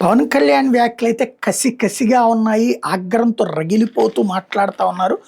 పవన్ కళ్యాణ్ వ్యాఖ్యలైతే కసిగా ఉన్నాయి. ఆగ్రహంతో రగిలిపోతూ మాట్లాడుతా ఉన్నారు.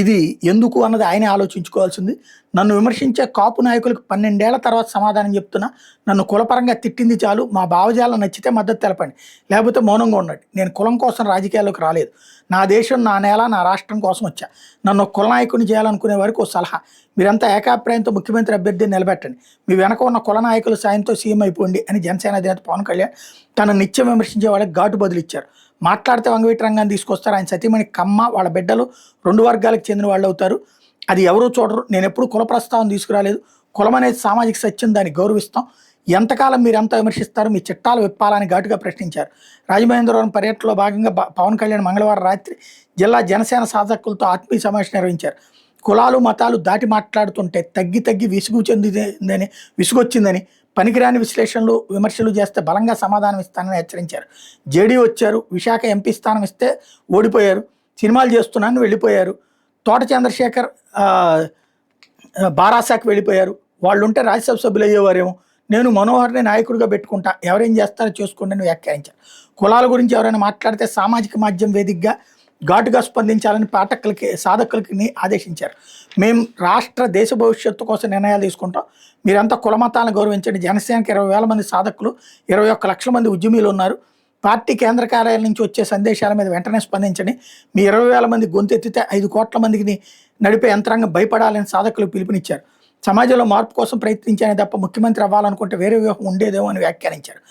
ఇది ఎందుకు అన్నది ఆయనే ఆలోచించుకోవాల్సింది. నన్ను విమర్శించే కాపు నాయకులకు 12 ఏళ్ల తర్వాత సమాధానం చెప్తున్నా. నన్ను కులపరంగా తిట్టింది చాలు. మా భావజాలం నచ్చితే మద్దతు తెలపండి. లేకపోతే మౌనంగా ఉండండి. నేను కులం కోసం రాజకీయాల్లోకి రాలేదు. నా దేశం, నా నేల, నా రాష్ట్రం కోసం వచ్చా. నన్ను ఒక కుల నాయకుడిని చేయాలనుకునే వారికి ఒక సలహా. మీరంతా ఏకాభిప్రాయంతో ముఖ్యమంత్రి అభ్యర్థిని నిలబెట్టండి. మీ వెనక ఉన్న కుల నాయకుల సాయంతో సీఎం అయిపోండి అని జనసేన అధినేత పవన్ కళ్యాణ్ తన నిత్యం విమర్శించే వాళ్ళకి ఘాటు బదులిచ్చారు. మాట్లాడితే వంగవీటి రంగాన్ని తీసుకొస్తారు. ఆయన సతీమణి కమ్మ, వాళ్ళ బిడ్డలు 2 వర్గాలకు చెందిన వాళ్ళు అవుతారు. అది ఎవరూ చూడరు. నేను ఎప్పుడు కుల ప్రస్తావన తీసుకురాలేదు. కులం అనేది సామాజిక సత్యం, దాన్ని గౌరవిస్తాం. ఎంతకాలం మీరంతా విమర్శిస్తారు? మీ చిట్టాలు విప్పాలని ఘాటుగా ప్రశ్నించారు. రాజమహేంద్రవరం పర్యటనలో భాగంగా పవన్ కళ్యాణ్ మంగళవారం రాత్రి జిల్లా జనసేన శాసకులతో ఆత్మీయ సమావేశం నిర్వహించారు. కులాలు మతాలు దాటి మాట్లాడుతుంటే తగ్గి విసుగొచ్చిందని, పనికిరాని విశ్లేషణలు విమర్శలు చేస్తే బలంగా సమాధానం ఇస్తానని హెచ్చరించారు. జేడీ వచ్చారు, విశాఖ ఎంపీ స్థానం ఇస్తే ఓడిపోయారు, సినిమాలు చేస్తున్నానని వెళ్ళిపోయారు. తోట చంద్రశేఖర్ బారాసాకి వెళ్ళిపోయారు. వాళ్ళు ఉంటే రాజ్యసభ సభ్యులు అయ్యేవారేమో. నేను మనోహర్ని నాయకుడిగా పెట్టుకుంటా, ఎవరేం చేస్తారో చూసుకోండి అని వ్యాఖ్యానించారు. కులాల గురించి ఎవరైనా మాట్లాడితే సామాజిక మాధ్యమం వేదికగా ఘాటుగా స్పందించాలని సాధకులకి ఆదేశించారు. మేము దేశ భవిష్యత్తు కోసం నిర్ణయాలు తీసుకుంటాం. మీరంతా కుల మతాలను గౌరవించండి. జనసేనకి 20,000 మంది సాధకులు, 21 లక్షల మంది ఉద్యమీలు ఉన్నారు. పార్టీ కేంద్ర కార్యాలయం నుంచి వచ్చే సందేశాల మీద వెంటనే స్పందించండి. మీ 20,000 మంది గొంతెత్తితే 5 కోట్ల మందికి నడిపే యంత్రాంగం భయపడాలని సాధకులు పిలుపునిచ్చారు. సమాజంలో మార్పు కోసం ప్రయత్నించానే తప్ప ముఖ్యమంత్రి అవ్వాలనుకుంటే వేరే వ్యూహం ఉండేదేమో అని వ్యాఖ్యానించారు.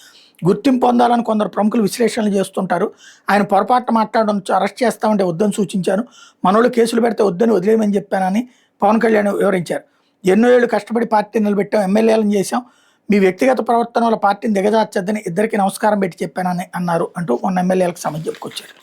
గుర్తింపు పొందాలని కొందరు ప్రముఖులు విశ్లేషణలు చేస్తుంటారు. ఆయన పొరపాటు మాట్లాడడం, అరెస్ట్ చేస్తామంటే వద్దని సూచించాను. మనోళ్ళు కేసులు పెడితే వద్దని వదిలేయమని చెప్పానని పవన్ కళ్యాణ్ వివరించారు. ఎన్నో ఏళ్ళు కష్టపడి పార్టీని నిలబెట్టాం, ఎమ్మెల్యేలను చేశాం. మీ వ్యక్తిగత ప్రవర్తన వల్ల పార్టీని దిగజార్చొద్దని ఇద్దరికి నమస్కారం పెట్టి చెప్పానని అన్నారు అంటూ మొన్న ఎమ్మెల్యేలకు సమస్య చెప్పుకొచ్చారు.